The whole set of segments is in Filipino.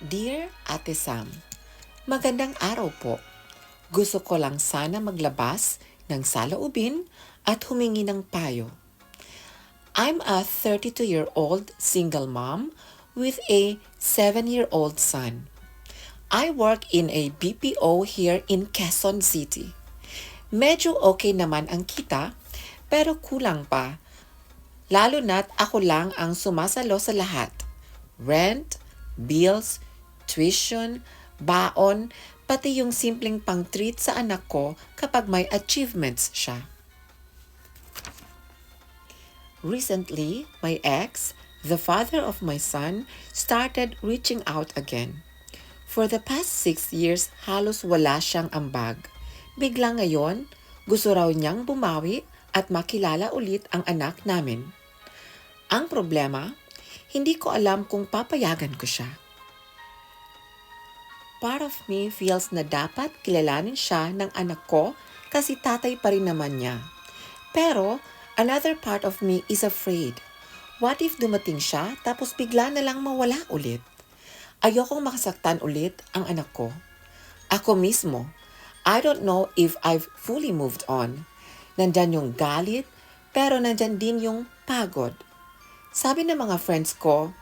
Dear Ate Sam, magandang araw po. Gusto ko lang sana maglabas ng saloobin at humingi ng payo. I'm a 32-year-old single mom with a 7-year-old son. I work in a BPO here in Quezon City. Medyo okay naman ang kita, pero kulang pa. Lalo na't ako lang ang sumasalo sa lahat. Rent, bills, tuition, baon, pati yung simpleng pang-treat sa anak ko kapag may achievements siya. Recently, my ex, the father of my son, started reaching out again. For the past 6 years, halos wala siyang ambag. Bigla ngayon, gusto raw niyang bumawi at makilala ulit ang anak namin. Ang problema, hindi ko alam kung papayagan ko siya. Part of me feels na dapat kilalanin siya ng anak ko kasi tatay pa rin naman niya. Pero another part of me is afraid. What if dumating siya tapos bigla na lang mawala ulit? Ayokong makasaktan ulit ang anak ko. Ako mismo, I don't know if I've fully moved on. Nandyan yung galit, pero nandyan din yung pagod. Sabi ng mga friends ko,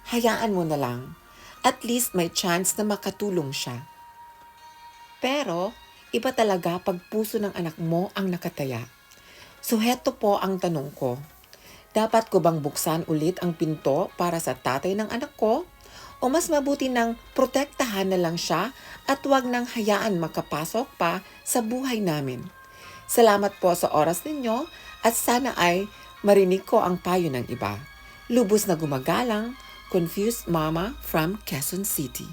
hayaan mo na lang. At least may chance na makatulong siya. Pero, iba talaga pag puso ng anak mo ang nakataya. So heto po ang tanong ko. Dapat ko bang buksan ulit ang pinto para sa tatay ng anak ko? O mas mabuti nang protektahan na lang siya at wag nang hayaan makapasok pa sa buhay namin? Salamat po sa oras ninyo at sana ay marinig ko ang payo ng iba. Lubos na gumagalang, confused mama from Quezon City.